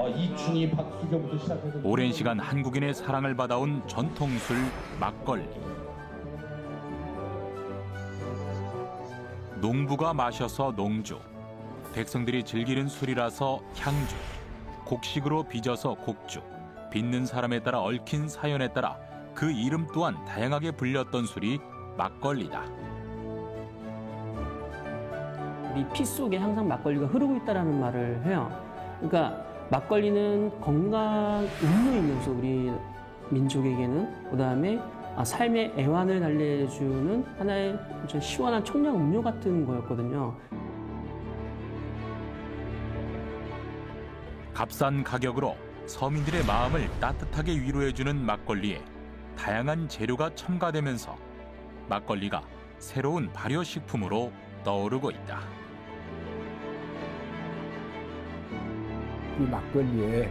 이춘희 박수경부터 시작해서 오랜 시간 한국인의 사랑을 받아온 전통술 막걸리. 농부가 마셔서 농주, 백성들이 즐기는 술이라서 향주, 곡식으로 빚어서 곡주, 빚는 사람에 따라 얽힌 사연에 따라 그 이름 또한 다양하게 불렸던 술이 막걸리다. 우리 피 속에 항상 막걸리가 흐르고 있다라는 말을 해요. 그러니까 막걸리는 건강 음료이면서 우리 민족에게는 그다음에 삶의 애환을 달래주는 하나의 시원한 청량 음료 같은 거였거든요. 값싼 가격으로 서민들의 마음을 따뜻하게 위로해주는 막걸리에 다양한 재료가 첨가되면서 막걸리가 새로운 발효식품으로 떠오르고 있다. 이 막걸리에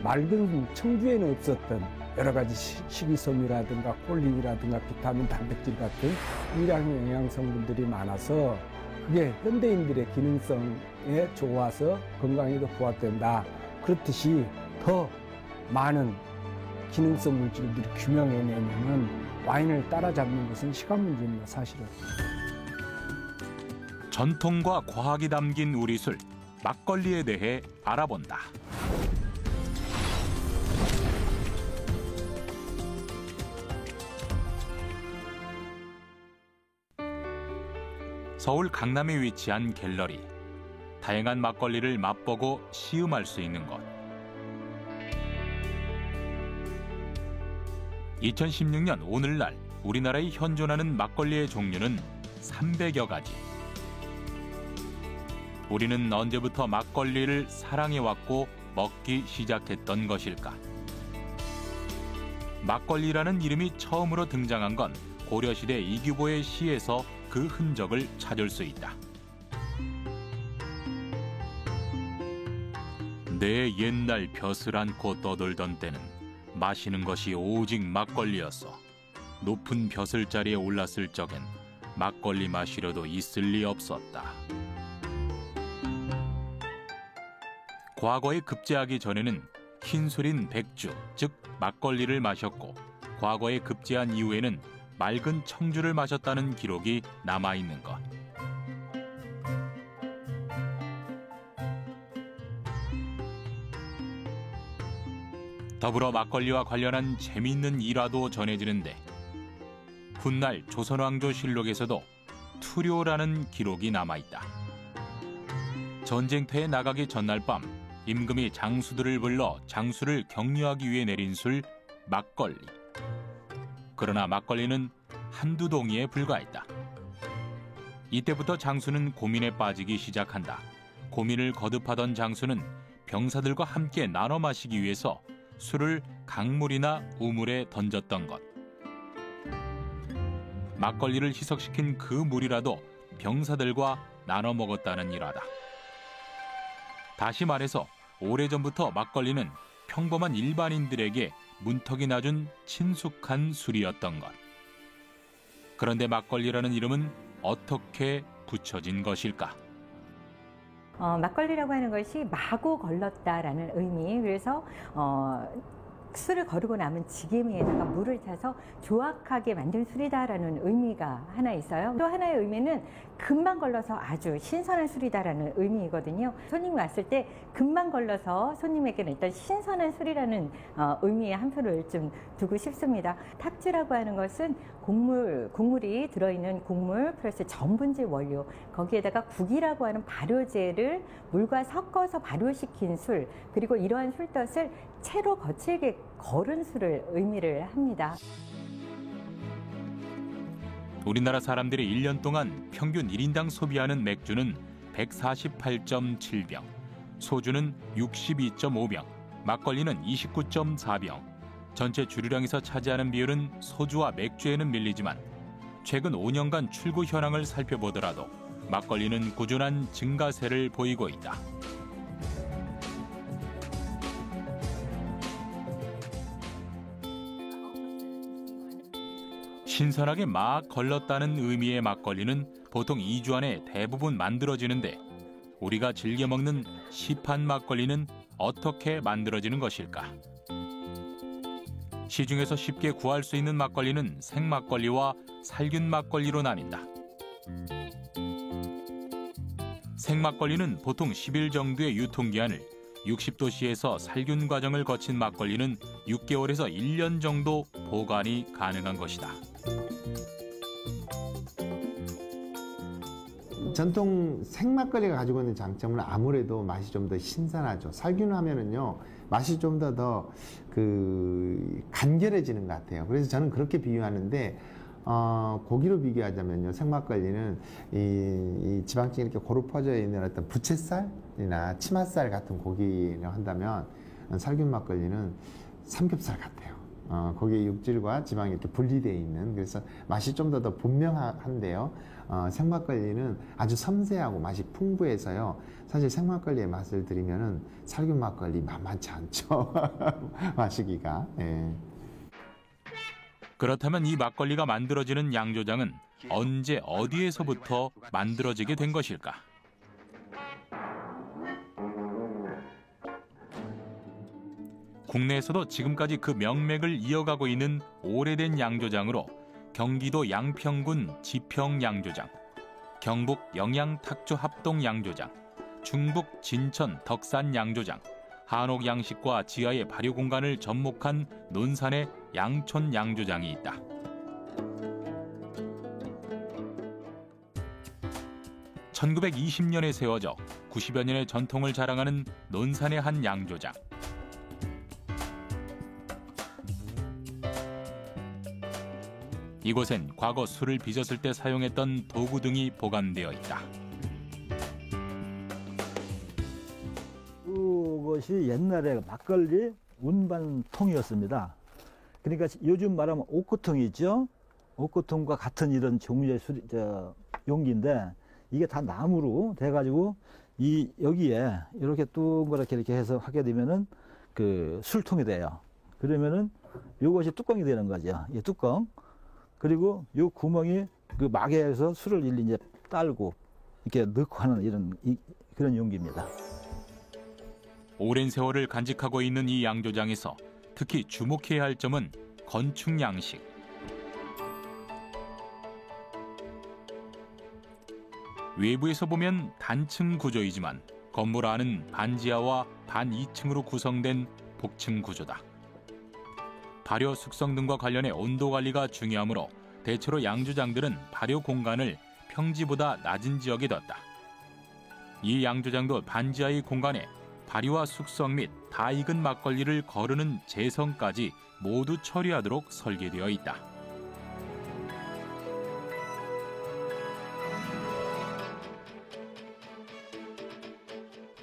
맑은 청주에는 없었던 여러 가지 식이섬유라든가 콜린이라든가 비타민, 단백질 같은 일양의 영양 성분들이 많아서 그게 현대인들의 기능성에 좋아서 건강에도 부합된다. 그렇듯이 더 많은 기능성 물질들이 규명해내면 와인을 따라잡는 것은 시간 문제입니다, 사실은. 전통과 과학이 담긴 우리 술, 막걸리에 대해 알아본다. 서울 강남에 위치한 갤러리. 다양한 막걸리를 맛보고 시음할 수 있는 곳. 2016년 오늘날 우리나라에 현존하는 막걸리의 종류는 300여 가지. 우리는 언제부터 막걸리를 사랑해왔고 먹기 시작했던 것일까? 막걸리라는 이름이 처음으로 등장한 건 고려시대 이규보의 시에서 그 흔적을 찾을 수 있다. 내 옛날 벼슬 안고 떠돌던 때는 마시는 것이 오직 막걸리였어. 높은 벼슬자리에 올랐을 적엔 막걸리 마시려도 있을 리 없었다. 과거에 급제하기 전에는 흰술인 백주, 즉 막걸리를 마셨고 과거에 급제한 이후에는 맑은 청주를 마셨다는 기록이 남아있는 것. 더불어 막걸리와 관련한 재미있는 일화도 전해지는데 훗날 조선왕조실록에서도 투료라는 기록이 남아있다. 전쟁터에 나가기 전날 밤 임금이 장수들을 불러 장수를 격려하기 위해 내린 술 막걸리. 그러나 막걸리는 한두 동이에 불과했다. 이때부터 장수는 고민에 빠지기 시작한다. 고민을 거듭하던 장수는 병사들과 함께 나눠 마시기 위해서 술을 강물이나 우물에 던졌던 것. 막걸리를 희석시킨 그 물이라도 병사들과 나눠 먹었다는 일화다. 다시 말해서 오래전부터 막걸리는 평범한 일반인들에게 문턱이 낮은 친숙한 술이었던 것. 그런데 막걸리라는 이름은 어떻게 붙여진 것일까? 막걸리라고 하는 것이 마구 걸렀다라는 의미. 그래서 술을 거르고 남은 지게미에다가 물을 타서 조악하게 만든 술이다라는 의미가 하나 있어요. 또 하나의 의미는 금방 걸러서 아주 신선한 술이다라는 의미이거든요. 손님이 왔을 때 금방 걸러서 손님에게는 일단 신선한 술이라는 의미의 한 표를 좀 두고 싶습니다. 탁주라고 하는 것은 곡물이 들어있는 곡물 플러스 전분질 원료, 거기에다가 국이라고 하는 발효제를 물과 섞어서 발효시킨 술, 그리고 이러한 술덫을 채로 거칠게 거른 술을 의미를 합니다. 우리나라 사람들이 1년 동안 평균 1인당 소비하는 맥주는 148.7병, 소주는 62.5병, 막걸리는 29.4병. 전체 주류량에서 차지하는 비율은 소주와 맥주에는 밀리지만 최근 5년간 출구 현황을 살펴보더라도 막걸리는 꾸준한 증가세를 보이고 있다. 신선하게 막 걸렀다는 의미의 막걸리는 보통 2주 안에 대부분 만들어지는데 우리가 즐겨 먹는 시판 막걸리는 어떻게 만들어지는 것일까? 시중에서 쉽게 구할 수 있는 막걸리는 생막걸리와 살균 막걸리로 나뉜다. 생막걸리는 보통 10일 정도의 유통기한을, 60도씨에서 살균 과정을 거친 막걸리는 6개월에서 1년 정도 보관이 가능한 것이다. 전통 생막걸리가 가지고 있는 장점은 아무래도 맛이 좀 더 신선하죠. 살균하면은요, 맛이 좀 더 간결해지는 것 같아요. 그래서 저는 그렇게 비유하는데, 고기로 비교하자면요, 생막걸리는 이 지방층이 이렇게 고루 퍼져 있는 어떤 부채살이나 치맛살 같은 고기를 한다면, 살균 막걸리는 삼겹살 같아요. 거기에 육질과 지방이 이렇게 분리되어 있는, 그래서 맛이 좀 더 분명한데요. 생막걸리는 아주 섬세하고 맛이 풍부해서요. 사실 생막걸리의 맛을 들이면은 살균 막걸리 만만치 않죠. 마시기가. 예. 그렇다면 이 막걸리가 만들어지는 양조장은 언제 어디에서부터 만들어지게 된 것일까? 국내에서도 지금까지 그 명맥을 이어가고 있는 오래된 양조장으로 경기도 양평군 지평 양조장, 경북 영양 탁조 합동 양조장, 중북 진천 덕산 양조장, 한옥 양식과 지하의 발효 공간을 접목한 논산의 양촌 양조장이 있다. (1920년에) 세워져 90여 년의 전통을 자랑하는 논산의 한 양조장. 이곳엔 과거 술을 빚었을 때 사용했던 도구 등이 보관되어 있다. 그것이 옛날에 막걸리 운반통이었습니다. 그러니까 요즘 말하면 오크통 있죠? 오크통과 같은 이런 종류의 용기인데 이게 다 나무로 돼가지고 여기에 이렇게 동그랗게 이렇게 해서 하게 되면은 그 술통이 돼요. 그러면은 이것이 뚜껑이 되는 거죠. 이 뚜껑. 그리고 요 구멍이 그 막에서 술을 일일이 이제 딸고 이렇게 넣고 하는 그런 용기입니다. 오랜 세월을 간직하고 있는 이 양조장에서 특히 주목해야 할 점은 건축 양식. 외부에서 보면 단층 구조이지만 건물 안은 반지하와 반 2층으로 구성된 복층 구조다. 발효 숙성 등과 관련해 온도 관리가 중요하므로 대체로 양조장들은 발효 공간을 평지보다 낮은 지역에 뒀다. 이 양조장도 반지하의 공간에 발효와 숙성 및 다 익은 막걸리를 거르는 제성까지 모두 처리하도록 설계되어 있다.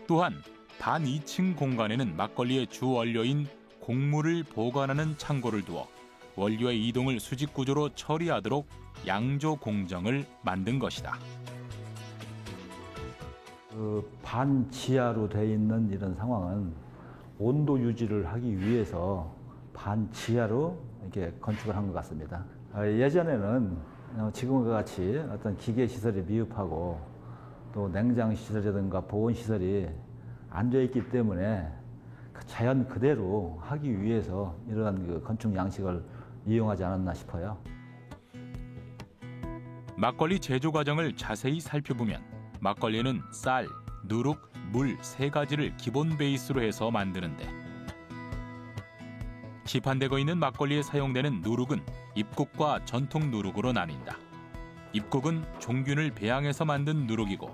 또한 반 2층 공간에는 막걸리의 주 원료인 곡물을 보관하는 창고를 두어 원료의 이동을 수직 구조로 처리하도록 양조 공정을 만든 것이다. 반지하로 되어 있는 이런 상황은 온도 유지를 하기 위해서 반지하로 이렇게 건축을 한 것 같습니다. 예전에는 지금과 같이 어떤 기계 시설이 미흡하고 또 냉장 시설이라든가 보온 시설이 안 되어 있기 때문에 자연 그대로 하기 위해서 이러한 그 건축 양식을 이용하지 않았나 싶어요. 막걸리 제조 과정을 자세히 살펴보면 막걸리는 쌀, 누룩, 물 3가지를 기본 베이스로 해서 만드는데 시판되고 있는 막걸리에 사용되는 누룩은 입국과 전통 누룩으로 나뉜다. 입국은 종균을 배양해서 만든 누룩이고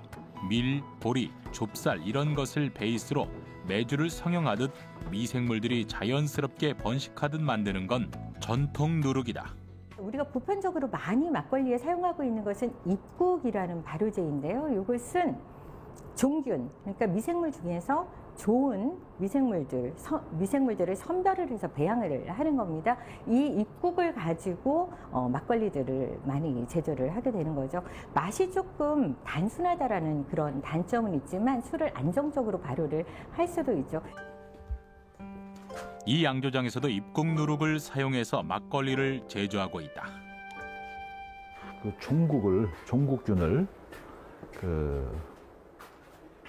밀, 보리, 좁쌀 이런 것을 베이스로 메주를 성형하듯 미생물들이 자연스럽게 번식하듯 만드는 건 전통 누룩이다. 우리가 보편적으로 많이 막걸리에 사용하고 있는 것은 입국이라는 발효제인데요. 이것은 종균, 그러니까 미생물 중에서 좋은 미생물들을 선별을 해서 배양을 하는 겁니다. 이 입국을 가지고 막걸리들을 많이 제조를 하게 되는 거죠. 맛이 조금 단순하다라는 그런 단점은 있지만 술을 안정적으로 발효를 할 수도 있죠. 이 양조장에서도 입국 누룩을 사용해서 막걸리를 제조하고 있다. 그 종국균을 그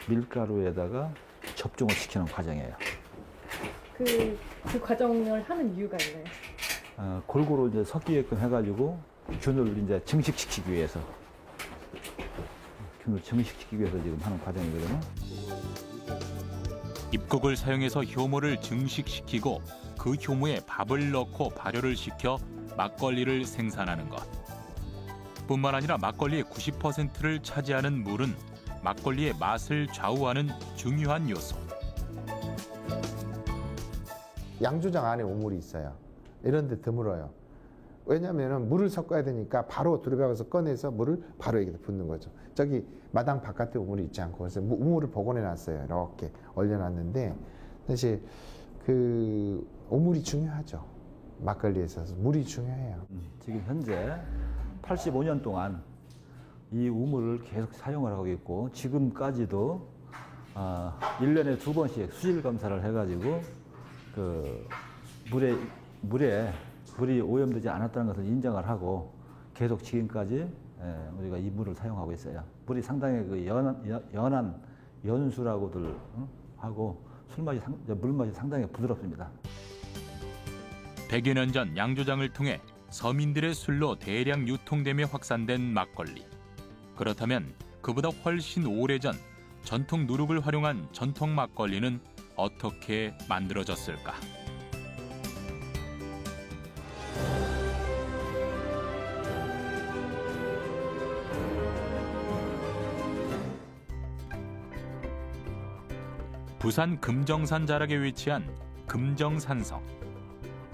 밀가루에다가 접종을 시키는 과정이에요. 그 과정을 하는 이유가 있나요? 골고루 이제 섞이게끔 해가지고 균을 이제 증식시키기 위해서 지금 하는 과정이거든요. 입국을 사용해서 효모를 증식시키고 그 효모에 밥을 넣고 발효를 시켜 막걸리를 생산하는 것. 뿐만 아니라 막걸리의 90%를 차지하는 물은 막걸리의 맛을 좌우하는 중요한 요소. 양조장 안에 우물이 있어요. 이런 데 드물어요. 왜냐하면 물을 섞어야 되니까 바로 들어가서 꺼내서 물을 바로 여기다 붓는 거죠. 저기 마당 바깥에 우물이 있지 않고 그래서 우물을 복원해 놨어요. 이렇게 얼려놨는데 사실 그 우물이 중요하죠. 막걸리에 있어서 물이 중요해요. 지금 현재 85년 동안 이 우물을 계속 사용을 하고 있고 지금까지도 1년에 2번씩 수질 검사를 해가지고 그 물이 오염되지 않았다는 것을 인정을 하고 계속 지금까지 우리가 이 물을 사용하고 있어요. 물이 상당히 그 연한 연수라고들 하고 물맛이 상당히 부드럽습니다. 100여 년 전 양조장을 통해 서민들의 술로 대량 유통되며 확산된 막걸리. 그렇다면 그보다 훨씬 오래전 전통 누룩을 활용한 전통 막걸리는 어떻게 만들어졌을까? 부산 금정산 자락에 위치한 금정산성.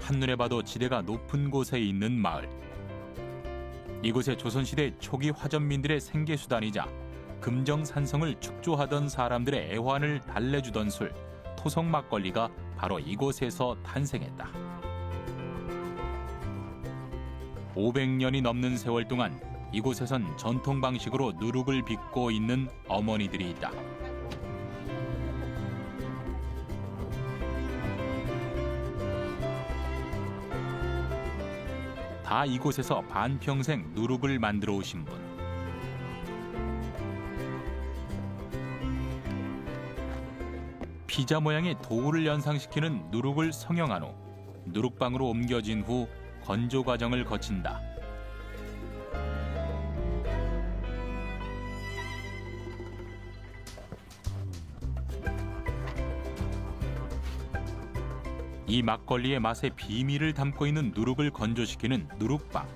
한눈에 봐도 지대가 높은 곳에 있는 마을. 이곳에 조선시대 초기 화전민들의 생계수단이자 금정산성을 축조하던 사람들의 애환을 달래주던 술, 토성 막걸리가 바로 이곳에서 탄생했다. 500년이 넘는 세월 동안 이곳에선 전통 방식으로 누룩을 빚고 있는 어머니들이 있다. 다 이곳에서 반평생 누룩을 만들어 오신 분. 피자 모양의 도우를 연상시키는 누룩을 성형한 후 누룩방으로 옮겨진 후 건조 과정을 거친다. 이 막걸리의 맛의 비밀을 담고 있는 누룩을 건조시키는 누룩방.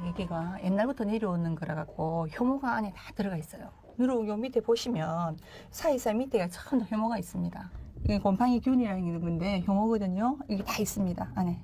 여기가 옛날부터 내려오는 거라 갖고 효모가 안에 다 들어가 있어요. 누룩 요 밑에 보시면 사이사이 밑에가 전부 효모가 있습니다. 이게 곰팡이 균이라는 건데 효모거든요. 이게 다 있습니다 안에.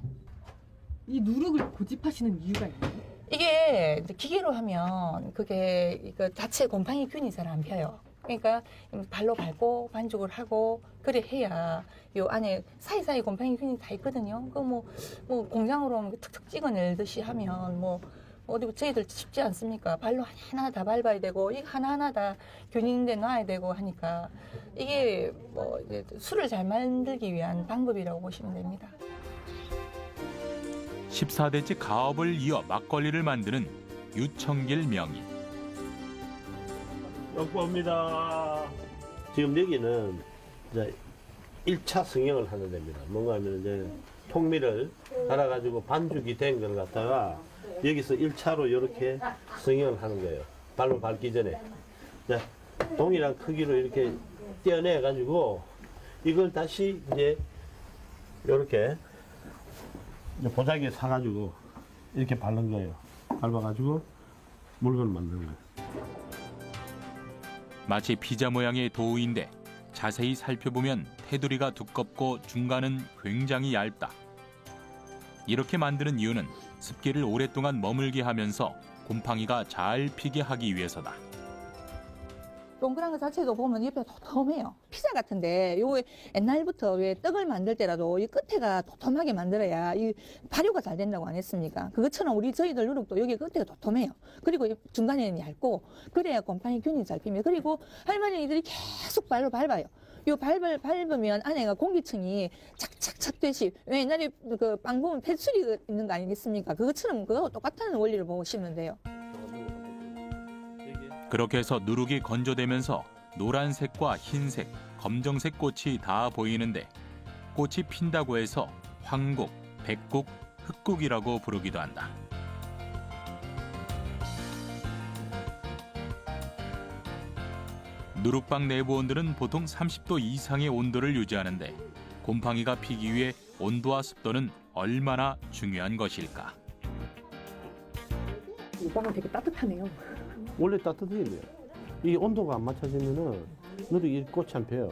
이 누룩을 고집하시는 이유가 있나요? 이게 기계로 하면 그게 이거 자체 곰팡이 균이 잘 안 펴요. 그러니까 발로 밟고 반죽을 하고 그래 해야 요 안에 사이사이 곰팡이 균이 다 있거든요. 그 뭐 공장으로 툭툭 찍어내듯이 하면 뭐 어디 저희들 쉽지 않습니까? 발로 하나하나 다 밟아야 되고 이거 하나하나 다 균인데 놔야 되고 하니까 이게 뭐 이제 술을 잘 만들기 위한 방법이라고 보시면 됩니다. 14대째 가업을 이어 막걸리를 만드는 유청길 명인. 영포입니다. 지금 여기는 이제 1차 성형을 하는 데입니다. 뭔가 하면 이제 통밀을 갈아가지고 반죽이 된 걸 갖다가 여기서 1차로 이렇게 성형을 하는 거예요. 발로 밟기 전에. 자, 동일한 크기로 이렇게 떼어내가지고 이걸 다시 이제 이렇게 보자기에 사가지고 이렇게 바른 거예요. 밟아가지고 물건을 만드는 거예요. 마치 피자 모양의 도우인데 자세히 살펴보면 테두리가 두껍고 중간은 굉장히 얇다. 이렇게 만드는 이유는 습기를 오랫동안 머물게 하면서 곰팡이가 잘 피게 하기 위해서다. 동그란 거 자체도 보면 옆에 도톰해요. 피자 같은데 요거 옛날부터 왜 떡을 만들 때라도 이 끝에가 도톰하게 만들어야 이 발효가 잘 된다고 안 했습니까? 그것처럼 저희들 누룩도 여기 끝에가 도톰해요. 그리고 중간에는 얇고 그래야 곰팡이 균이 잘 피면. 그리고 할머니들이 계속 발로 밟아요. 요 밟으면 안에가 공기층이 착착착 되시. 왜 옛날에 그 빵 보면 뱃술이 있는 거 아니겠습니까? 그것처럼 그거하고 똑같은 원리를 보시면 돼요. 그렇게 해서 누룩이 건조되면서 노란색과 흰색, 검정색 꽃이 다 보이는데 꽃이 핀다고 해서 황국, 백국, 흑국이라고 부르기도 한다. 누룩방 내부 온도는 보통 30도 이상의 온도를 유지하는데 곰팡이가 피기 위해 온도와 습도는 얼마나 중요한 것일까? 이 방은 되게 따뜻하네요. 원래 따뜻해야 돼요. 이 온도가 안 맞춰지면은 누룩이 꽃이 안 펴요.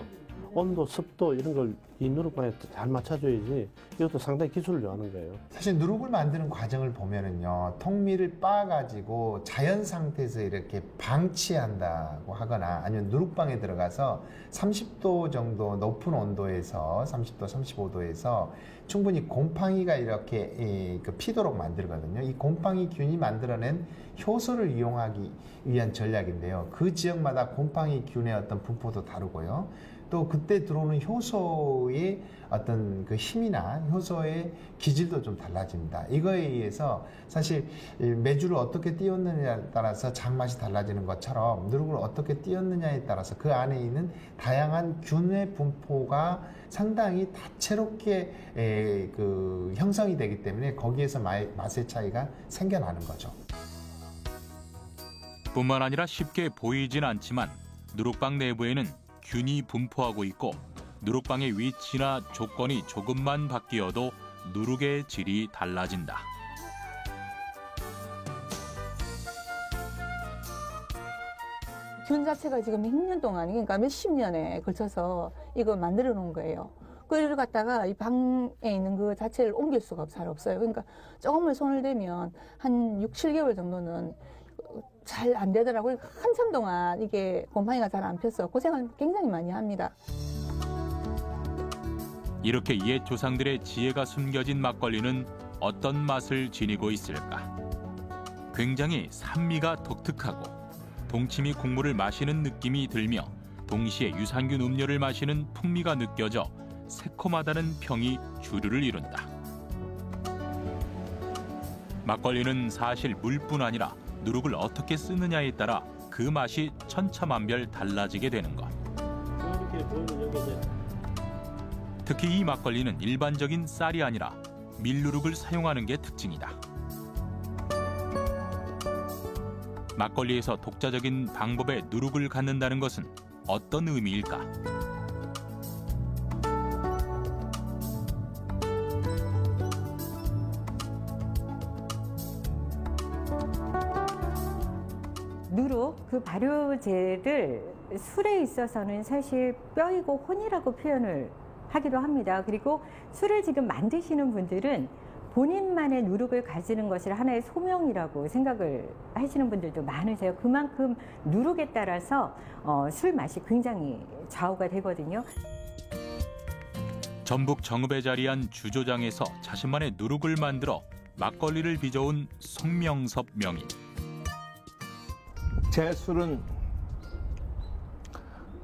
온도, 습도 이런 걸 이 누룩방에 잘 맞춰줘야지. 이것도 상당히 기술을 요하는 거예요. 사실 누룩을 만드는 과정을 보면은요, 통밀을 빻아가지고 자연 상태에서 이렇게 방치한다고 하거나 아니면 누룩방에 들어가서 30도 정도 높은 온도에서 30도, 35도에서 충분히 곰팡이가 이렇게 피도록 만들거든요. 이 곰팡이 균이 만들어낸 효소를 이용하기 위한 전략인데요. 그 지역마다 곰팡이 균의 어떤 분포도 다르고요. 또 그때 들어오는 효소의 어떤 그 힘이나 효소의 기질도 좀 달라집니다. 이거에 의해서 사실 메주를 어떻게 띄웠느냐에 따라서 장맛이 달라지는 것처럼 누룩을 어떻게 띄웠느냐에 따라서 그 안에 있는 다양한 균의 분포가 상당히 다채롭게 형성이 되기 때문에 거기에서 맛의 차이가 생겨나는 거죠. 뿐만 아니라 쉽게 보이진 않지만 누룩방 내부에는 균이 분포하고 있고 누룩방의 위치나 조건이 조금만 바뀌어도 누룩의 질이 달라진다. 균 자체가 지금 몇 년 동안, 그러니까 몇십 년에 걸쳐서 이거 만들어 놓은 거예요. 그걸 갖다가 이 방에 있는 그 자체를 옮길 수가 잘 없어요. 그러니까 조금을 손을 대면 한 6, 7개월 정도는 잘 안 되더라고요. 한참 동안 이게 곰팡이가 잘 안 폈어. 고생을 굉장히 많이 합니다. 이렇게 옛 조상들의 지혜가 숨겨진 막걸리는 어떤 맛을 지니고 있을까? 굉장히 산미가 독특하고 동치미 국물을 마시는 느낌이 들며 동시에 유산균 음료를 마시는 풍미가 느껴져 새콤하다는 평이 주류를 이룬다. 막걸리는 사실 물뿐 아니라 누룩을 어떻게 쓰느냐에 따라 그 맛이 천차만별 달라지게 되는 것. 특히 이 막걸리는 일반적인 쌀이 아니라 밀누룩을 사용하는 게 특징이다. 막걸리에서 독자적인 방법에 누룩을 갖는다는 것은 어떤 의미일까? 누룩, 그 발효제를 술에 있어서는 사실 뼈이고 혼이라고 표현을 하기도 합니다. 그리고 술을 지금 만드시는 분들은 본인만의 누룩을 가지는 것을 하나의 소명이라고 생각을 하시는 분들도 많으세요. 그만큼 누룩에 따라서 술 맛이 굉장히 좌우가 되거든요. 전북 정읍에 자리한 주조장에서 자신만의 누룩을 만들어 막걸리를 빚어온 송명섭 명인. 제 술은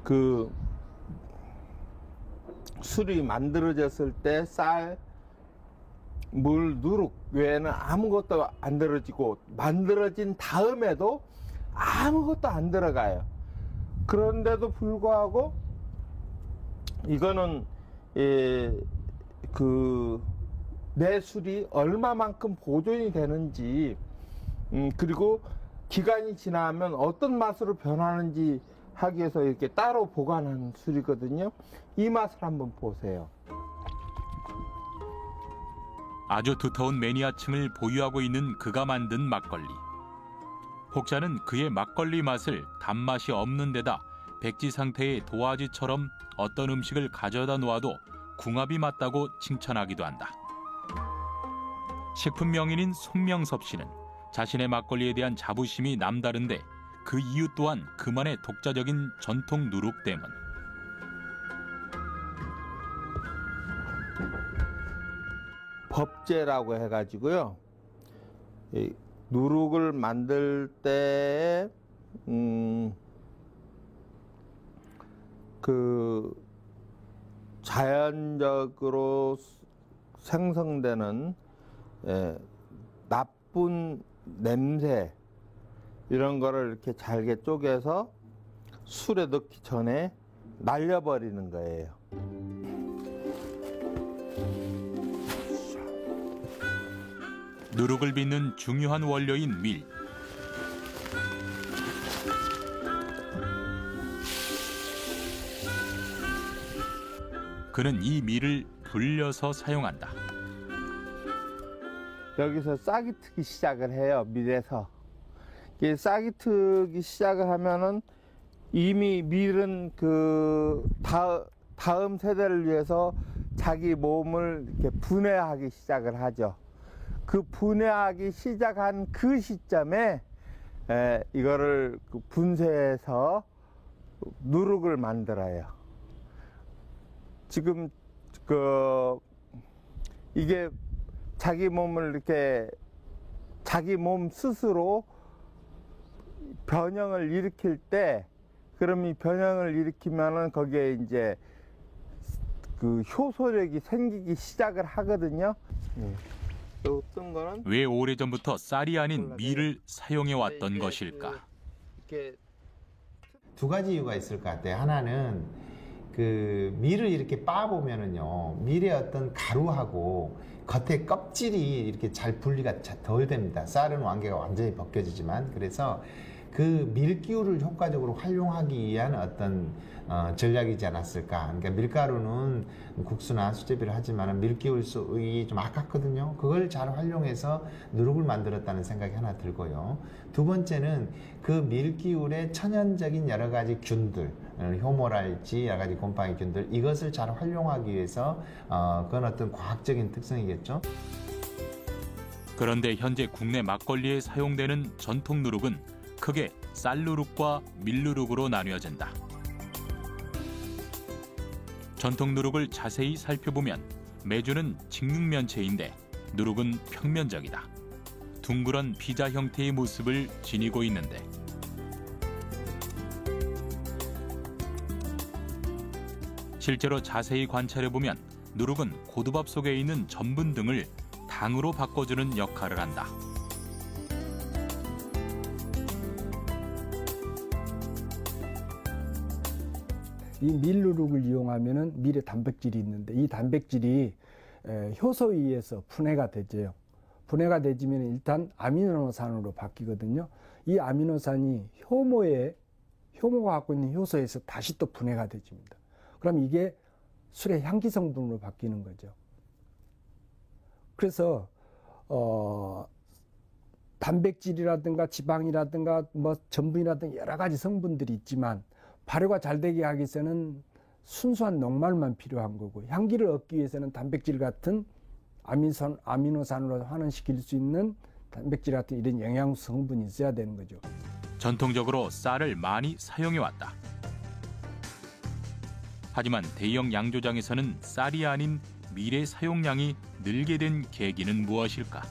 그 술이 만들어졌을 때 쌀, 물, 누룩 외에는 아무것도 안 들어지고 만들어진 다음에도 아무것도 안 들어가요. 그런데도 불구하고 이거는 내 술이 얼마만큼 보존이 되는지 그리고 기간이 지나면 어떤 맛으로 변하는지 하기 위해서 이렇게 따로 보관한 술이거든요. 이 맛을 한번 보세요. 아주 두터운 매니아층을 보유하고 있는 그가 만든 막걸리. 혹자는 그의 막걸리 맛을 단맛이 없는 데다 백지 상태의 도화지처럼 어떤 음식을 가져다 놓아도 궁합이 맞다고 칭찬하기도 한다. 식품 명인인 송명섭 씨는 자신의 막걸리에 대한 자부심이 남다른데 그 이유 또한 그만의 독자적인 전통 누룩 때문. 법제라고 해가지고요. 이 누룩을 만들 때 그 자연적으로 생성되는 나쁜 냄새 이런 거를 이렇게 잘게 쪼개서 술에 넣기 전에 날려버리는 거예요. 누룩을 빚는 중요한 원료인 밀. 그는 이 밀을 불려서 사용한다. 여기서 싹이 트기 시작을 해요. 밀에서. 이게 싹이 트기 시작을 하면은 이미 밀은 그 다음 세대를 위해서 자기 몸을 이렇게 분해하기 시작을 하죠. 그 분해하기 시작한 그 시점에 이거를 분쇄해서 누룩을 만들어요. 지금 이게 자기 몸을 이렇게 자기 몸 스스로 변형을 일으킬 때, 그럼 이 변형을 일으키면은 거기에 이제 그 효소력이 생기기 시작을 하거든요. 어떤 거는 왜 오래전부터 쌀이 아닌 밀을 사용해 왔던 것일까? 두 가지 이유가 있을 것 같아요. 하나는 그 밀을 이렇게 빻아 보면은요, 밀의 어떤 가루하고 겉에 껍질이 이렇게 잘 분리가 덜 됩니다. 쌀은 완개가 완전히 벗겨지지만, 그래서 그 밀기울을 효과적으로 활용하기 위한 어떤 전략이지 않았을까. 그러니까 밀가루는 국수나 수제비를 하지만 밀기울이 좀 아깝거든요. 그걸 잘 활용해서 누룩을 만들었다는 생각이 하나 들고요. 두 번째는 그 밀기울의 천연적인 여러 가지 균들, 효모랄지 여러 가지 곰팡이 균들, 이것을 잘 활용하기 위해서 그건 어떤 과학적인 특성이겠죠. 그런데 현재 국내 막걸리에 사용되는 전통 누룩은 크게 쌀누룩과 밀누룩으로 나뉘어진다. 전통 누룩을 자세히 살펴보면 메주는 직육면체인데 누룩은 평면적이다. 둥그런 피자 형태의 모습을 지니고 있는데, 실제로 자세히 관찰해보면 누룩은 고두밥 속에 있는 전분 등을 당으로 바꿔주는 역할을 한다. 이 밀누룩을 이용하면은 밀에 단백질이 있는데, 이 단백질이 효소에 의해서 분해가 되죠. 분해가 되지면 일단 아미노산으로 바뀌거든요. 이 아미노산이 효모가 갖고 있는 효소에서 다시 또 분해가 되집니다. 그럼 이게 술의 향기 성분으로 바뀌는 거죠. 그래서 단백질이라든가 지방이라든가 뭐 전분이라든가 여러 가지 성분들이 있지만, 발효가 잘 되게 하기 위해서는 순수한 녹말만 필요한 거고, 향기를 얻기 위해서는 단백질 같은 아미노산으로 환원시킬 수 있는 단백질 같은 이런 영양소 성분이 있어야 되는 거죠. 전통적으로 쌀을 많이 사용해왔다. 하지만 대형 양조장에서는 쌀이 아닌 밀의 사용량이 늘게 된 계기는 무엇일까?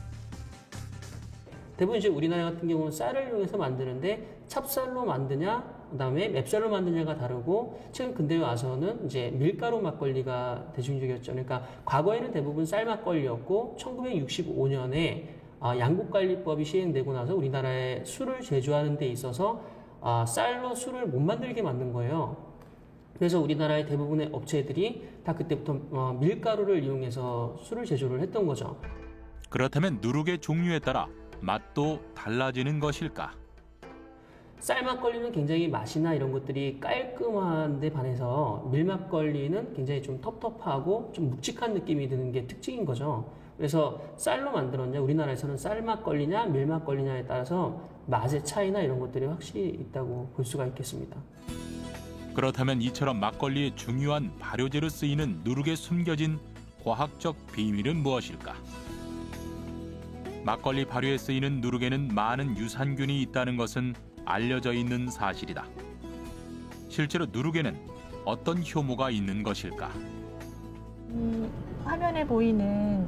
대부분 이제 우리나라 같은 경우는 쌀을 이용해서 만드는데, 찹쌀로 만드냐, 그다음에 맵쌀로 만드냐가 다르고, 최근 근대에 와서는 이제 밀가루 막걸리가 대중적이었죠. 그러니까 과거에는 대부분 쌀 막걸리였고, 1965년에 양국관리법이 시행되고 나서 우리나라에 술을 제조하는 데 있어서 쌀로 술을 못 만들게 만든 거예요. 그래서 우리나라의 대부분의 업체들이 다 그때부터 밀가루를 이용해서 술을 제조를 했던 거죠. 그렇다면 누룩의 종류에 따라 맛도 달라지는 것일까? 쌀막걸리는 굉장히 맛이나 이런 것들이 깔끔한 데 반해서 밀막걸리는 굉장히 좀 텁텁하고 좀 묵직한 느낌이 드는 게 특징인 거죠. 그래서 쌀로 만들었냐, 우리나라에서는 쌀막걸리냐 밀막걸리냐에 따라서 맛의 차이나 이런 것들이 확실히 있다고 볼 수가 있겠습니다. 그렇다면 이처럼 막걸리의 중요한 발효제로 쓰이는 누룩에 숨겨진 과학적 비밀은 무엇일까? 막걸리 발효에 쓰이는 누룩에는 많은 유산균이 있다는 것은 알려져 있는 사실이다. 실제로 누룩에는 어떤 효모가 있는 것일까? 화면에 보이는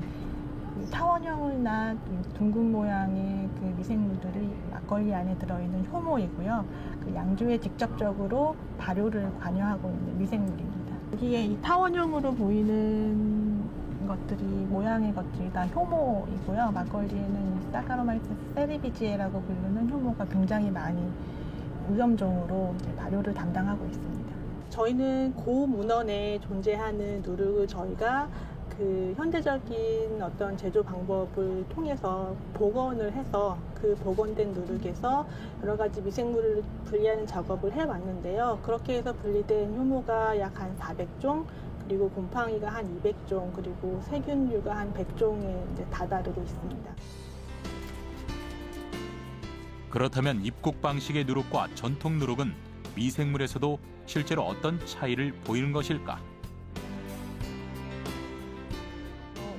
타원형이나 둥근 모양의 그 미생물들이 막걸리 안에 들어있는 효모이고요. 그 양조에 직접적으로 발효를 관여하고 있는 미생물입니다. 여기에 이 타원형으로 보이는 것들이, 모양의 것들이 다 효모이고요. 막걸리에는 사카로마이스 세리비지에라고 부르는 효모가 굉장히 많이 오염종으로 이제 발효를 담당하고 있습니다. 저희는 고문헌에 존재하는 누룩을 저희가 그 현대적인 어떤 제조 방법을 통해서 복원을 해서 그 복원된 누룩에서 여러 가지 미생물을 분리하는 작업을 해왔는데요. 그렇게 해서 분리된 효모가 약 한 400종, 그리고 곰팡이가 한 200종, 그리고 세균류가 한 100종에 이제 다다르고 있습니다. 그렇다면 입국 방식의 누룩과 전통 누룩은 미생물에서도 실제로 어떤 차이를 보이는 것일까?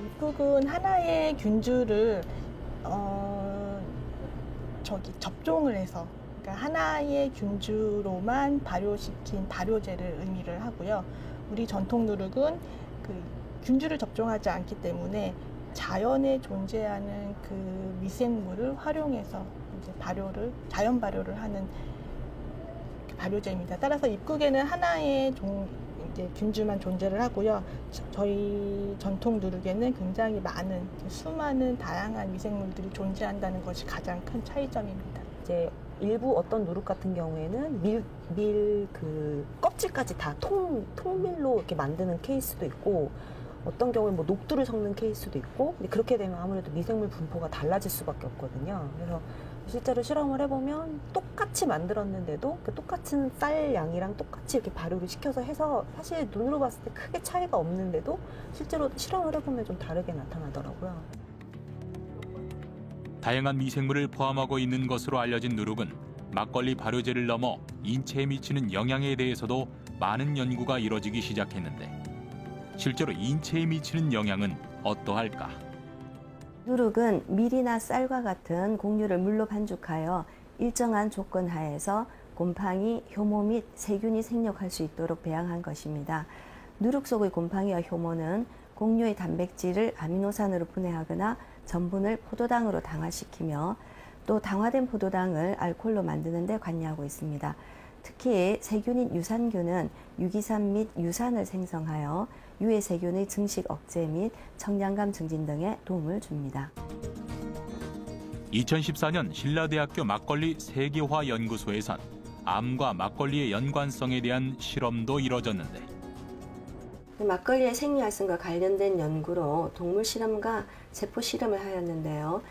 입국은 하나의 균주를 접종을 해서, 그러니까 하나의 균주로만 발효시킨 발효제를 의미를 하고요. 우리 전통 누룩은 그 균주를 접종하지 않기 때문에 자연에 존재하는 그 미생물을 활용해서 이제 자연 발효를 하는 발효제입니다. 따라서 입국에는 하나의 이제 균주만 존재를 하고요. 저희 전통 누룩에는 굉장히 많은 수많은 다양한 미생물들이 존재한다는 것이 가장 큰 차이점입니다. 이제 일부 어떤 누룩 같은 경우에는 밀 그 껍질까지 다 통밀로 이렇게 만드는 케이스도 있고, 어떤 경우에 뭐 녹두를 섞는 케이스도 있고, 근데 그렇게 되면 아무래도 미생물 분포가 달라질 수밖에 없거든요. 그래서 실제로 실험을 해보면 똑같이 만들었는데도 그 똑같은 쌀 양이랑 똑같이 이렇게 발효를 시켜서 해서 사실 눈으로 봤을 때 크게 차이가 없는데도 실제로 실험을 해보면 좀 다르게 나타나더라고요. 다양한 미생물을 포함하고 있는 것으로 알려진 누룩은 막걸리 발효제를 넘어 인체에 미치는 영향에 대해서도 많은 연구가 이뤄지기 시작했는데, 실제로 인체에 미치는 영향은 어떠할까? 누룩은 밀이나 쌀과 같은 곡류를 물로 반죽하여 일정한 조건 하에서 곰팡이, 효모 및 세균이 생육할 수 있도록 배양한 것입니다. 누룩 속의 곰팡이와 효모는 곡류의 단백질을 아미노산으로 분해하거나 전분을 포도당으로 당화시키며 또 당화된 포도당을 알코올로 만드는 데 관여하고 있습니다. 특히 세균인 유산균은 유기산 및 유산을 생성하여 유해 세균의 증식 억제 및 청량감 증진 등에 도움을 줍니다. 2014년 신라대학교 막걸리 세계화 연구소에선 암과 막걸리의 연관성에 대한 실험도 이뤄졌는데, 막걸리의 생리활성과 관련된 연구로 동물 실험과 세포 실험을 하였는데요.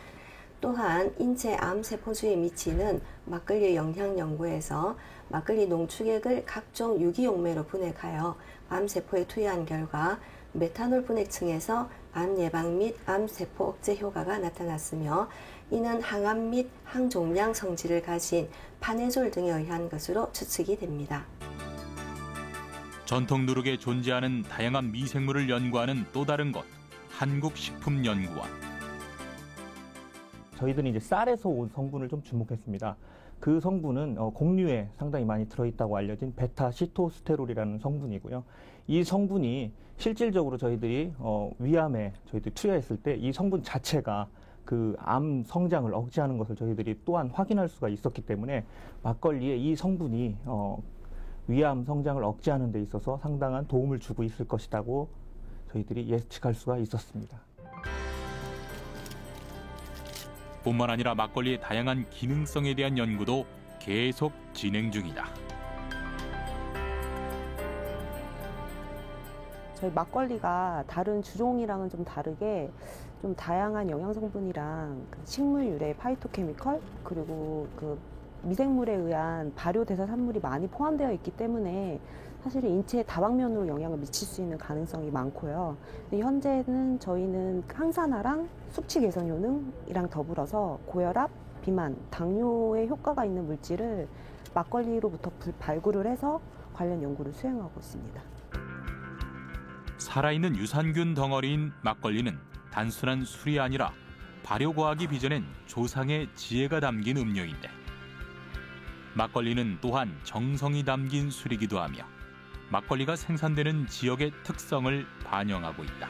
또한 인체 암 세포주에 미치는 막걸리의 영향 연구에서 막걸리 농축액을 각종 유기용매로 분해하여 암 세포에 투여한 결과 메탄올 분해층에서 암 예방 및 암 세포 억제 효과가 나타났으며, 이는 항암 및 항종양 성질을 가진 파네졸 등에 의한 것으로 추측이 됩니다. 전통 누룩에 존재하는 다양한 미생물을 연구하는 또 다른 곳, 한국식품연구원. 저희들이 이제 쌀에서 온 성분을 좀 주목했습니다. 그 성분은 곡류에 상당히 많이 들어있다고 알려진 베타시토스테롤이라는 성분이고요. 이 성분이 실질적으로 저희들이 위암에 저희들이 투여했을 때 이 성분 자체가 그 암 성장을 억제하는 것을 저희들이 또한 확인할 수가 있었기 때문에 막걸리에 이 성분이 위암 성장을 억제하는 데 있어서 상당한 도움을 주고 있을 것이라고 저희들이 예측할 수가 있었습니다. 뿐만 아니라 막걸리의 다양한 기능성에 대한 연구도 계속 진행 중이다. 저희 막걸리가 다른 주종이랑은 좀 다르게 좀 다양한 영양 성분이랑 식물 유래 파이토케미컬, 그리고 그 미생물에 의한 발효 대사 산물이 많이 포함되어 있기 때문에 사실 인체에 다방면으로 영향을 미칠 수 있는 가능성이 많고요. 근데 현재는 저희는 항산화랑 숙취 개선 효능이랑 더불어서 고혈압, 비만, 당뇨에 효과가 있는 물질을 막걸리로부터 발굴을 해서 관련 연구를 수행하고 있습니다. 살아있는 유산균 덩어리인 막걸리는 단순한 술이 아니라 발효과학이 빚어낸 조상의 지혜가 담긴 음료인데, 막걸리는 또한 정성이 담긴 술이기도 하며 막걸리가 생산되는 지역의 특성을 반영하고 있다.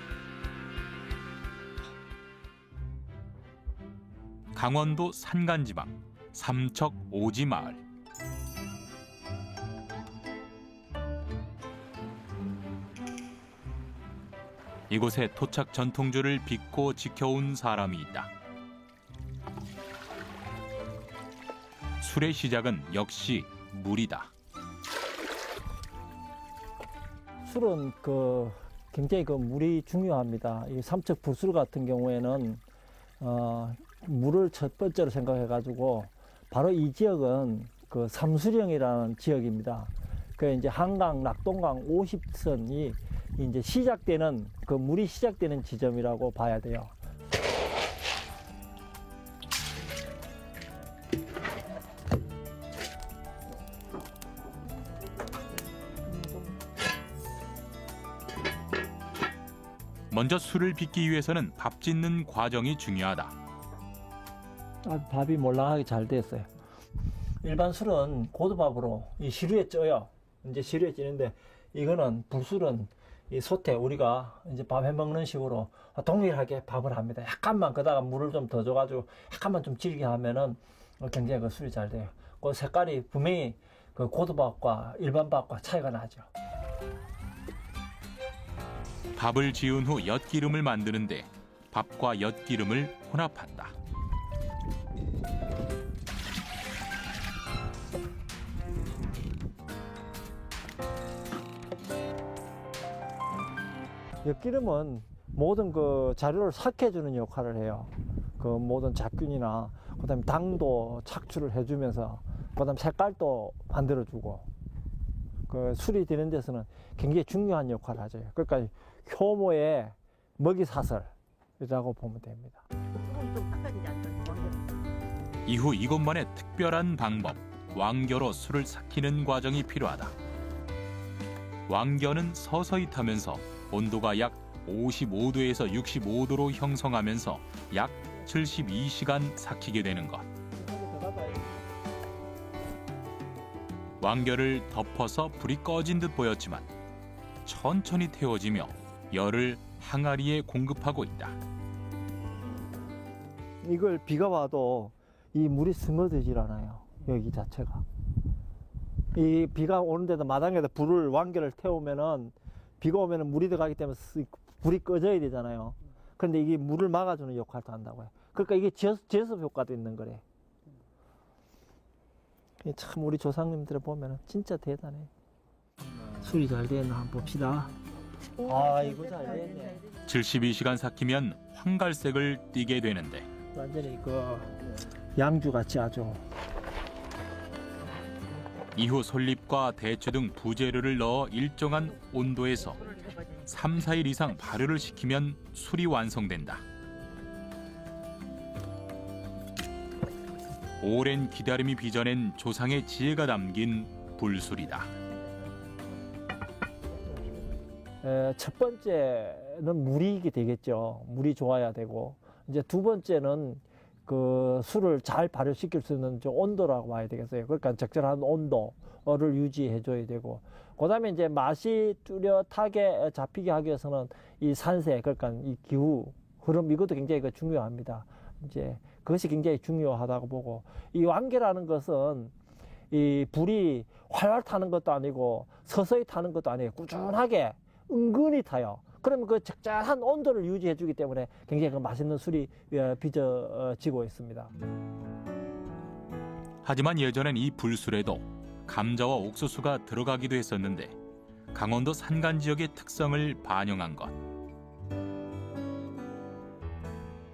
강원도 산간지방 삼척 오지마을. 이곳에 토착 전통주를 빚고 지켜온 사람이 있다. 술의 시작은 역시 물이다. 술은 굉장히 물이 중요합니다. 이 삼척 불술 같은 경우에는 물을 첫 번째로 생각해가지고 바로 이 지역은 삼수령이라는 지역입니다. 그 이제 한강, 낙동강 50선이 이제 시작되는 물이 시작되는 지점이라고 봐야 돼요. 먼저 술을 빚기 위해서는 밥 짓는 과정이 중요하다. 밥이 몰랑하게 잘 됐어요. 일반 술은 고두밥으로 이 시루에 쪄요. 이제 시루에 찌는데 이거는 불술은 이 솥에 우리가 이제 밥 해 먹는 식으로 동일하게 밥을 합니다. 약간만 그다가 물을 좀 더 줘가지고 약간만 좀 질게 하면은 굉장히 술이 잘 돼요. 그 색깔이 분명히 고두밥과 일반 밥과 차이가 나죠. 밥을 지은 후 엿기름을 만드는데 밥과 엿기름을 혼합한다. 엿기름은 모든 자료를 삭혀주는 역할을 해요. 모든 잡균이나 그다음에 당도 착출을 해주면서 그다음 색깔도 만들어주고 술이 되는 데서는 굉장히 중요한 역할을 하죠. 그러니까 효모의 먹이사슬이라고 보면 됩니다. 이후 이것만의 특별한 방법, 왕겨로 술을 삭히는 과정이 필요하다. 왕겨는 서서히 타면서 온도가 약 55도에서 65도로 형성하면서 약 72시간 삭히게 되는 것. 왕겨를 덮어서 불이 꺼진 듯 보였지만 천천히 태워지며 열을 항아리에 공급하고 있다. 이걸 비가 와도 이 물이 스며들질 않아요. 여기 자체가. 이 비가 오는데도 마당에다 왕겨를 태우면은 비가 오면은 물이 들어가기 때문에 불이 꺼져야 되잖아요. 그런데 이게 물을 막아주는 역할도 한다고요. 그러니까 이게 제습 효과도 있는 거래. 참 우리 조상님들을 보면 진짜 대단해. 술이 잘 됐나 한번 봅시다. 아, 이거 잘 됐네. 72시간 삭히면 황갈색을 띠게 되는데 완전히 양주같이 아주. 이후 솔잎과 대추 등 부재료를 넣어 일정한 온도에서 3, 4일 이상 발효를 시키면 술이 완성된다. 오랜 기다림이 빚어낸 조상의 지혜가 담긴 불술이다. 첫 번째는 물이 되겠죠. 물이 좋아야 되고, 이제 두 번째는 술을 잘 발효시킬 수 있는 온도라고 봐야 되겠어요. 그러니까 적절한 온도를 유지해 줘야 되고, 그다음에 이제 맛이 뚜렷하게 잡히게 하기 위해서는 이 산세, 그러니까 이 기후 흐름, 이것도 굉장히 중요합니다. 이제 그것이 굉장히 중요하다고 보고, 이 왕겨라는 것은 이 불이 활활 타는 것도 아니고 서서히 타는 것도 아니고 꾸준하게 은근히 타요. 그러면 적절한 온도를 유지해 주기 때문에 굉장히 맛있는 술이 빚어지고 있습니다. 하지만 예전엔 이 불술에도 감자와 옥수수가 들어가기도 했었는데 강원도 산간 지역의 특성을 반영한 것.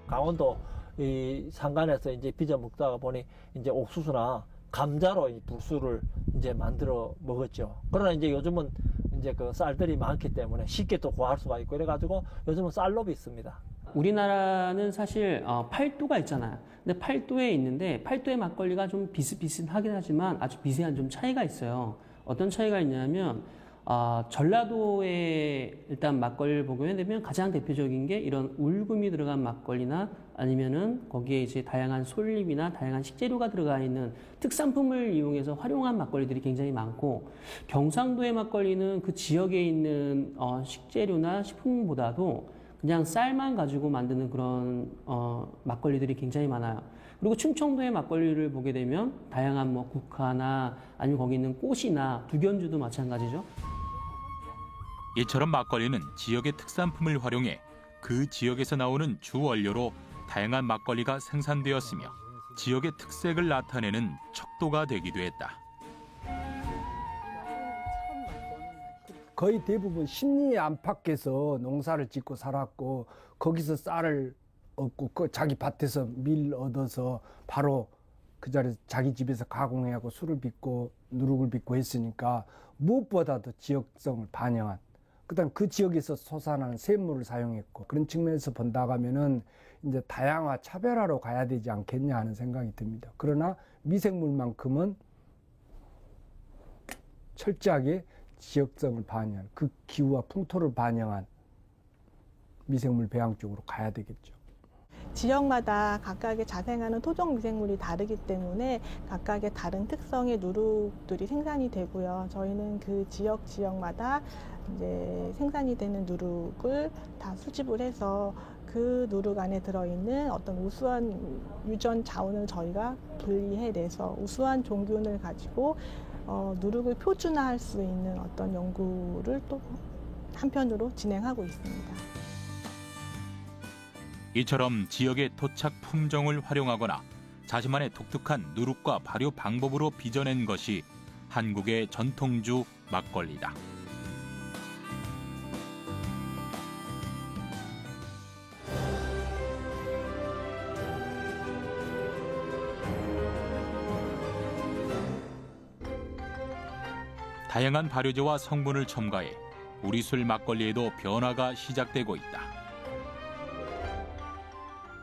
강원도 이 산간에서 이제 빚어 먹다가 보니 이제 옥수수나 감자로 이 불술을 이제 만들어 먹었죠. 그러나 이제 요즘은 이제 쌀들이 많기 때문에 쉽게 또 구할 수가 있고 이래가지고 요즘은 쌀로 빚습니다. 우리나라는 사실 팔도가 있잖아요. 근데 팔도에 있는데 팔도의 막걸리가 좀 비슷비슷하긴 하지만 아주 미세한 좀 차이가 있어요. 어떤 차이가 있냐면 전라도에 일단 막걸리를 보게 되면 가장 대표적인 게 이런 울금이 들어간 막걸리나 아니면은 거기에 이제 다양한 솔잎이나 다양한 식재료가 들어가 있는 특산품을 이용해서 활용한 막걸리들이 굉장히 많고, 경상도의 막걸리는 그 지역에 있는 식재료나 식품보다도 그냥 쌀만 가지고 만드는 그런 막걸리들이 굉장히 많아요. 그리고 충청도의 막걸리를 보게 되면 다양한 국화나 아니면 거기 있는 꽃이나 두견주도 마찬가지죠. 이처럼 막걸리는 지역의 특산품을 활용해 그 지역에서 나오는 주 원료로 다양한 막걸리가 생산되었으며 지역의 특색을 나타내는 척도가 되기도 했다. 거의 대부분 심리 안팎에서 농사를 짓고 살았고 거기서 쌀을 얻고 자기 밭에서 밀 얻어서 바로 그 자리에서 자기 집에서 가공해하고 술을 빚고 누룩을 빚고 했으니까 무엇보다도 지역성을 반영한, 그다음 그 지역에서 소산하는 샘물을 사용했고, 그런 측면에서 본다가면은 이제 다양화 차별화로 가야 되지 않겠냐 하는 생각이 듭니다. 그러나 미생물만큼은 철저하게 지역성을 반영한, 그 기후와 풍토를 반영한 미생물 배양 쪽으로 가야 되겠죠. 지역마다 각각의 자생하는 토종 미생물이 다르기 때문에 각각의 다른 특성의 누룩들이 생산이 되고요. 저희는 그 지역마다 이제 생산이 되는 누룩을 다 수집을 해서 그 누룩 안에 들어있는 어떤 우수한 유전 자원을 저희가 분리해내서 우수한 종균을 가지고 누룩을 표준화할 수 있는 어떤 연구를 또 한편으로 진행하고 있습니다. 이처럼 지역의 토착 품종을 활용하거나 자신만의 독특한 누룩과 발효 방법으로 빚어낸 것이 한국의 전통주 막걸리다. 다양한 발효제와 성분을 첨가해 우리 술 막걸리에도 변화가 시작되고 있다.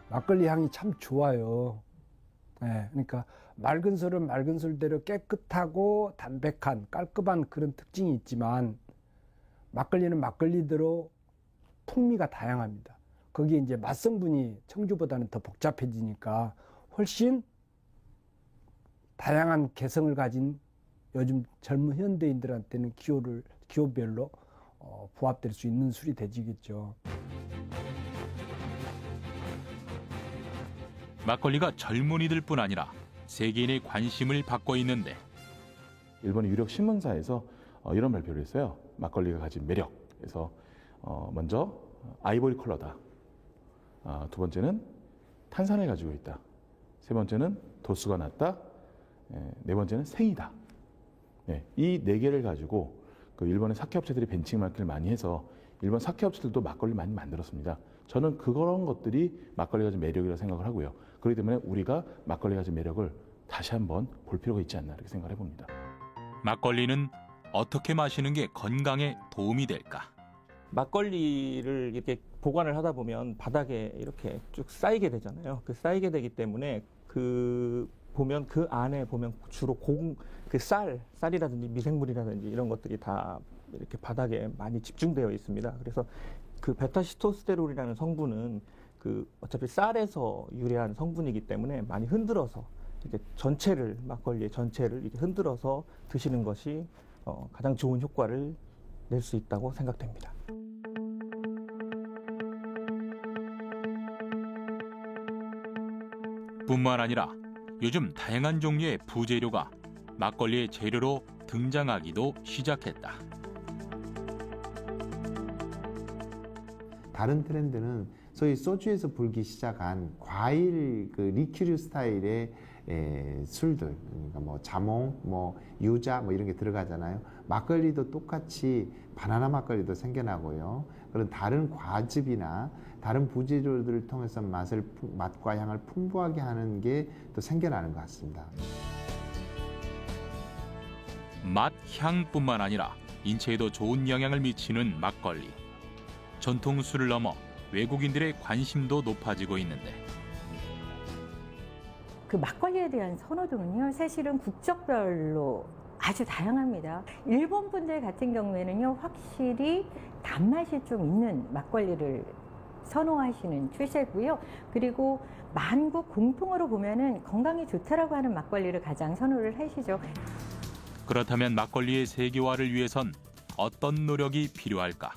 막걸리 향이 참 좋아요. 네, 그러니까 맑은 술은 맑은 술대로 깨끗하고 담백한 깔끔한 그런 특징이 있지만 막걸리는 막걸리대로 풍미가 다양합니다. 거기에 이제 맛성분이 청주보다는 더 복잡해지니까 훨씬 다양한 개성을 가진 요즘 젊은 현대인들한테는 기호별로 부합될 수 있는 술이 되지겠죠. 막걸리가 젊은이들뿐 아니라 세계인의 관심을 받고 있는데 일본의 유력 신문사에서 이런 발표를 했어요. 막걸리가 가진 매력. 그래서 먼저 아이보리 컬러다. 두 번째는 탄산을 가지고 있다. 세 번째는 도수가 낮다. 네 번째는 생이다. 이 네 개를 가지고 그 일본의 사케업체들이 벤치마킹을 많이 해서 일본 사케업체들도 막걸리 많이 만들었습니다. 저는 그런 것들이 막걸리가 가진 매력이라고 생각을 하고요. 그렇기 때문에 우리가 막걸리가 가진 매력을 다시 한번 볼 필요가 있지 않나 이렇게 생각을 해봅니다. 막걸리는 어떻게 마시는 게 건강에 도움이 될까? 막걸리를 이렇게 보관을 하다 보면 바닥에 이렇게 쭉 쌓이게 되잖아요. 그 쌓이게 되기 때문에 그 안에 보면 주로 쌀이라든지 미생물이라든지 이런 것들이 다 이렇게 바닥에 많이 집중되어 있습니다. 그래서 그 베타시토스테롤이라는 성분은 그 어차피 쌀에서 유래한 성분이기 때문에 많이 흔들어서 이렇게 막걸리의 전체를 이렇게 흔들어서 드시는 것이 가장 좋은 효과를 낼 수 있다고 생각됩니다. 뿐만 아니라 요즘 다양한 종류의 부재료가 막걸리의 재료로 등장하기도 시작했다. 다른 트렌드는 소위 소주에서 불기 시작한 과일 그 리큐르 스타일의 술들, 그러니까 뭐 자몽, 유자 이런 게 들어가잖아요. 막걸리도 똑같이 바나나 막걸리도 생겨나고요. 그런 다른 과즙이나 다른 부재료들을 통해서 맛과 향을 풍부하게 하는 게 또 생겨나는 것 같습니다. 맛, 향뿐만 아니라 인체에도 좋은 영향을 미치는 막걸리. 전통 술을 넘어 외국인들의 관심도 높아지고 있는데 그 막걸리에 대한 선호도는요, 사실은 국적별로 아주 다양합니다. 일본 분들 같은 경우에는요, 확실히 단맛이 좀 있는 막걸리를 선호하시는 추세고요. 그리고 만국 공통으로 보면은 건강에 좋다라고 하는 막걸리를 가장 선호를 하시죠. 그렇다면 막걸리의 세계화를 위해선 어떤 노력이 필요할까?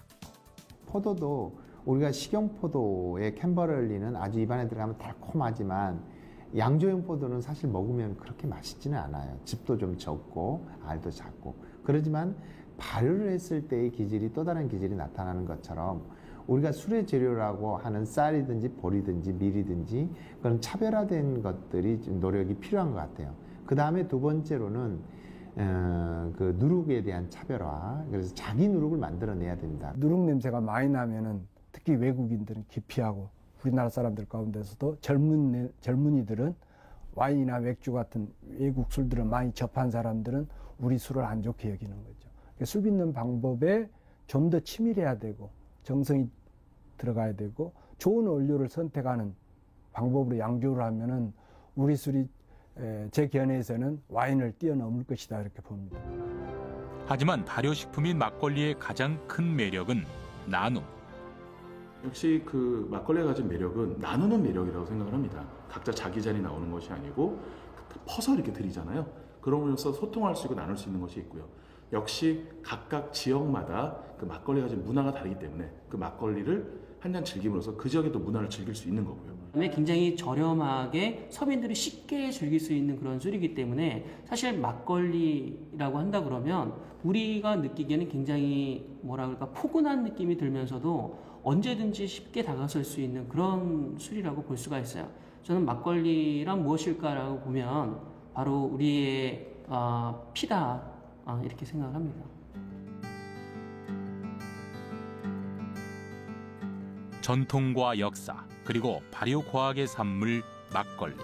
포도도 우리가 식용포도의 캔버럴리는 아주 입안에 들어가면 달콤하지만 양조용 포도는 사실 먹으면 그렇게 맛있지는 않아요. 즙도 좀 적고 알도 작고. 그렇지만 발효를 했을 때의 기질이 또 다른 기질이 나타나는 것처럼 우리가 술의 재료라고 하는 쌀이든지 보리든지 밀이든지 그런 차별화된 것들이 좀 노력이 필요한 것 같아요. 그 다음에 두 번째로는 그 누룩에 대한 차별화, 그래서 자기 누룩을 만들어내야 된다. 누룩 냄새가 많이 나면은 특히 외국인들은 기피하고 우리나라 사람들 가운데서도 젊은이들은 와인이나 맥주 같은 외국 술들을 많이 접한 사람들은 우리 술을 안 좋게 여기는 거죠. 술 빚는 방법에 좀 더 치밀해야 되고 정성이 들어가야 되고 좋은 원료를 선택하는 방법으로 양조를 하면은 우리 술이 제 견해에서는 와인을 뛰어넘을 것이다 이렇게 봅니다. 하지만 발효식품인 막걸리의 가장 큰 매력은 나눔. 역시 그 막걸리가 가진 매력은 나누는 매력이라고 생각을 합니다. 각자 자기 잔이 나오는 것이 아니고 퍼서 이렇게 드리잖아요. 그러면서 소통할 수 있고 나눌 수 있는 것이 있고요. 역시 각각 지역마다 그 막걸리가 가진 문화가 다르기 때문에 그 막걸리를 한 잔 즐김으로써 그 지역의 또 문화를 즐길 수 있는 거고요. 굉장히 저렴하게 서민들이 쉽게 즐길 수 있는 그런 술이기 때문에 사실 막걸리라고 한다 그러면 우리가 느끼기에는 굉장히 뭐라 그럴까 포근한 느낌이 들면서도 언제든지 쉽게 다가설 수 있는 그런 술이라고 볼 수가 있어요. 저는 막걸리란 무엇일까라고 보면 바로 우리의 피다 이렇게 생각을 합니다. 전통과 역사 그리고 발효 과학의 산물 막걸리.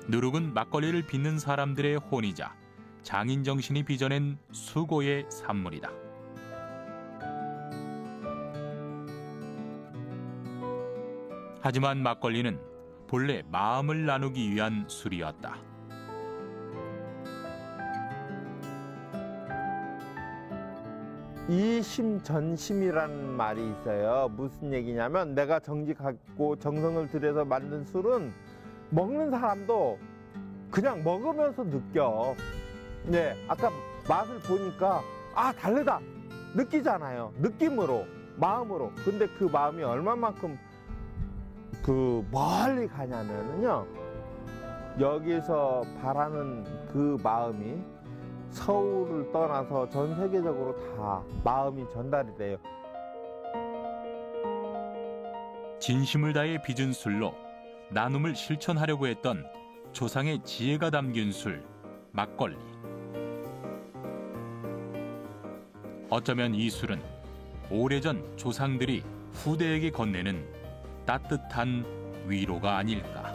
누룩은 막걸리를 빚는 사람들의 혼이자 장인 정신이 빚어낸 수고의 산물이다. 하지만 막걸리는 본래 마음을 나누기 위한 술이었다. 이심전심이라는 말이 있어요. 무슨 얘기냐면 내가 정직하고 정성을 들여서 만든 술은 먹는 사람도 그냥 먹으면서 느껴. 네, 아까 맛을 보니까 다르다 느끼잖아요. 느낌으로, 마음으로. 근데 그 마음이 얼마만큼 멀리 가냐면요, 여기서 바라는 그 마음이 서울을 떠나서 전 세계적으로 다 마음이 전달이 돼요. 진심을 다해 빚은 술로 나눔을 실천하려고 했던 조상의 지혜가 담긴 술, 막걸리. 어쩌면 이 술은 오래전 조상들이 후대에게 건네는 따뜻한 위로가 아닐까.